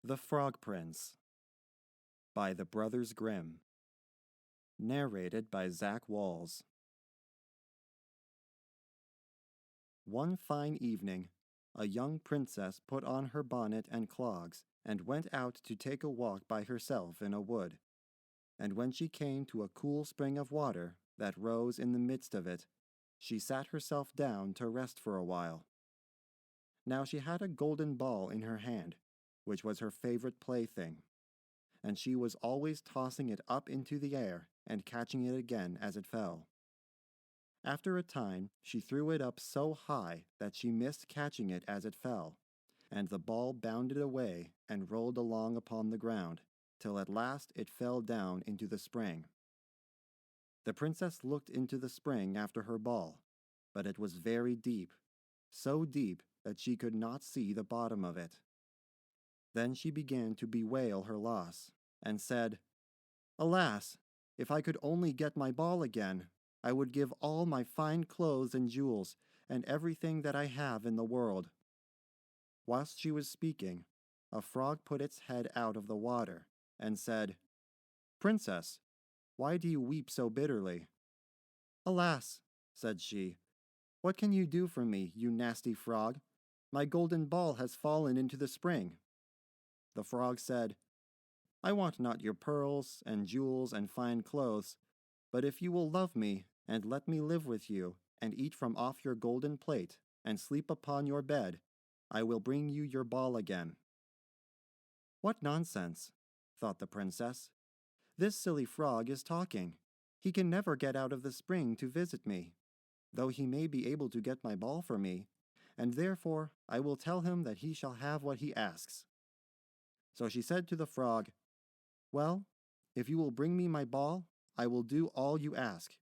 The Frog Prince by the Brothers Grimm. Narrated by Walz. One fine evening, a young princess put on her bonnet and clogs and went out to take a walk by herself in a wood. And when she came to a cool spring of water that rose in the midst of it, she sat herself down to rest for a while. Now she had a golden ball in her hand, which was her favorite plaything, and she was always tossing it up into the air and catching it again as it fell. After a time, she threw it up so high that she missed catching it as it fell, and the ball bounded away and rolled along upon the ground, till at last it fell down into the spring. The princess looked into the spring after her ball, but it was very deep, so deep that she could not see the bottom of it. Then she began to bewail her loss, and said, "Alas, if I could only get my ball again, I would give all my fine clothes and jewels, and everything that I have in the world." Whilst she was speaking, a frog put its head out of the water, and said, "Princess, why do you weep so bitterly?" "Alas," said she, "what can you do for me, you nasty frog? My golden ball has fallen into the spring." The frog said, "I want not your pearls and jewels and fine clothes, but if you will love me and let me live with you and eat from off your golden plate and sleep upon your bed, I will bring you your ball again." "What nonsense," thought the princess. "This silly frog is talking. He can never get out of the spring to visit me, though he may be able to get my ball for me, and therefore I will tell him that he shall have what he asks." So she said to the frog, "Well, if you will bring me my ball, I will do all you ask."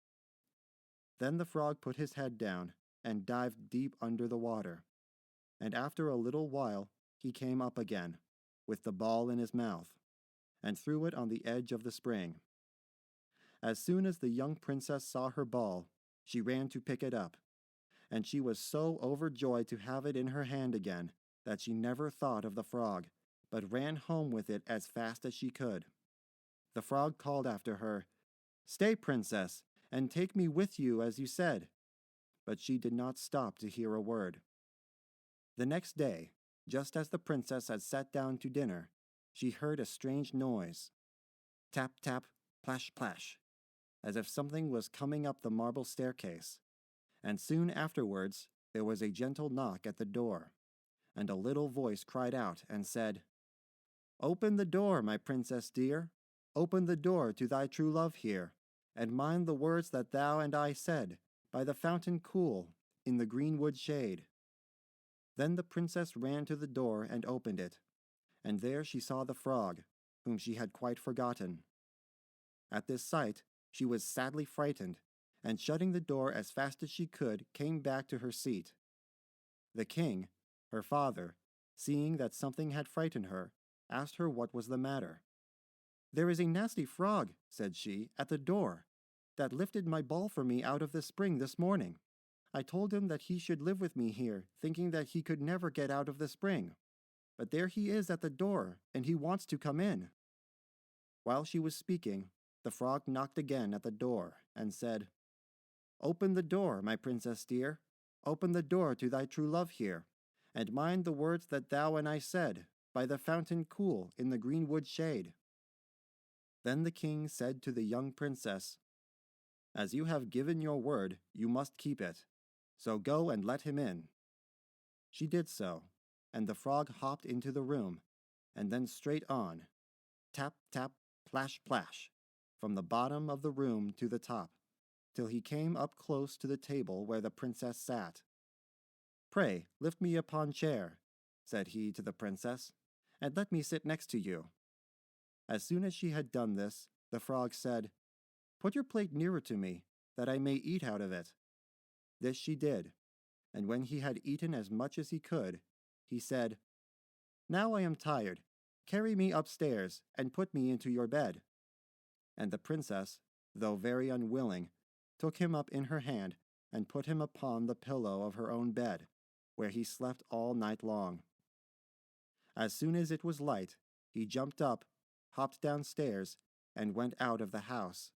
Then the frog put his head down and dived deep under the water, and after a little while he came up again, with the ball in his mouth, and threw it on the edge of the spring. As soon as the young princess saw her ball, she ran to pick it up, and she was so overjoyed to have it in her hand again that she never thought of the frog, but ran home with it as fast as she could. The frog called after her, "Stay, princess, and take me with you as you said." But she did not stop to hear a word. The next day, just as the princess had sat down to dinner, she heard a strange noise. Tap, tap, plash, plash, as if something was coming up the marble staircase. And soon afterwards there was a gentle knock at the door, and a little voice cried out and said, "Open the door, my princess dear. Open the door to thy true love here, and mind the words that thou and I said, by the fountain cool, in the greenwood shade." Then the princess ran to the door and opened it, and there she saw the frog, whom she had quite forgotten. At this sight she was sadly frightened, and shutting the door as fast as she could, came back to her seat. The king, her father, seeing that something had frightened her, asked her what was the matter. "There is a nasty frog," said she, "at the door, that lifted my ball for me out of the spring this morning. I told him that he should live with me here, thinking that he could never get out of the spring. But there he is at the door, and he wants to come in." While she was speaking, the frog knocked again at the door, and said, "Open the door, my princess dear. Open the door to thy true love here, and mind the words that thou and I said, by the fountain cool, in the greenwood shade." Then the king said to the young princess, "As you have given your word, you must keep it. So go and let him in." She did so, and the frog hopped into the room, and then straight on, tap, tap, plash, plash, from the bottom of the room to the top, till he came up close to the table where the princess sat. "Pray, lift me upon chair," said he to the princess, "and let me sit next to you." As soon as she had done this, the frog said, "Put your plate nearer to me, that I may eat out of it." This she did, and when he had eaten as much as he could, he said, "Now I am tired. Carry me upstairs, and put me into your bed." And the princess, though very unwilling, took him up in her hand, and put him upon the pillow of her own bed, where he slept all night long. As soon as it was light, he jumped up, hopped downstairs, and went out of the house.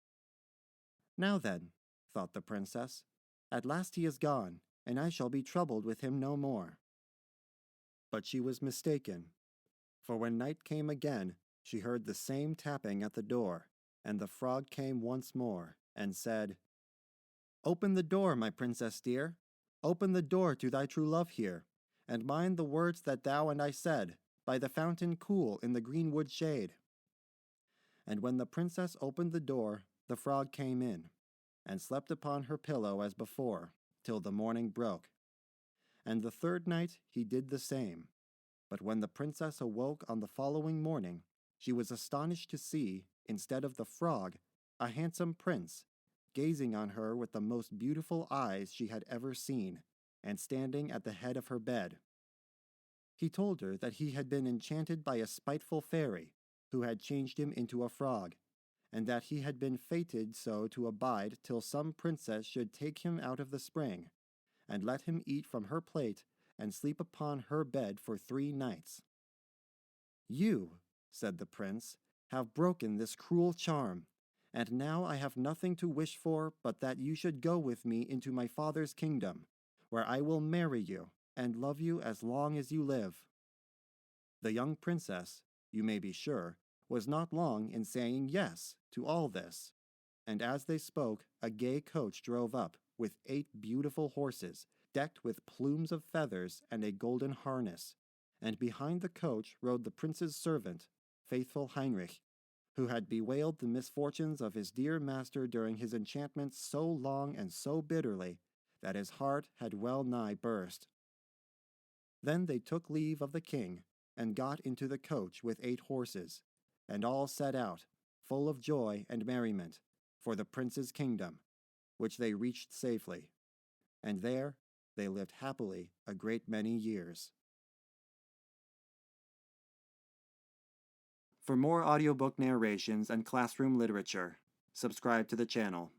"Now then," thought the princess, "at last he is gone, and I shall be troubled with him no more." But she was mistaken, for when night came again, she heard the same tapping at the door, and the frog came once more, and said, "Open the door, my princess dear. Open the door to thy true love here, and mind the words that thou and I said, by the fountain cool in the greenwood shade." And when the princess opened the door, the frog came in, and slept upon her pillow as before, till the morning broke. And the third night he did the same. But when the princess awoke on the following morning, she was astonished to see, instead of the frog, a handsome prince, gazing on her with the most beautiful eyes she had ever seen, and standing at the head of her bed. He told her that he had been enchanted by a spiteful fairy, who had changed him into a frog, and that he had been fated so to abide till some princess should take him out of the spring, and let him eat from her plate and sleep upon her bed for 3 nights. "You," said the prince, "have broken this cruel charm, and now I have nothing to wish for but that you should go with me into my father's kingdom, where I will marry you and love you as long as you live." The young princess, you may be sure, was not long in saying yes to all this, and as they spoke, a gay coach drove up, with 8 beautiful horses, decked with plumes of feathers and a golden harness, and behind the coach rode the prince's servant, faithful Heinrich, who had bewailed the misfortunes of his dear master during his enchantment so long and so bitterly that his heart had well nigh burst. Then they took leave of the king, and got into the coach with 8 horses, and all set out, full of joy and merriment, for the prince's kingdom, which they reached safely, and there they lived happily a great many years. For more audiobook narrations and classroom literature, subscribe to the channel.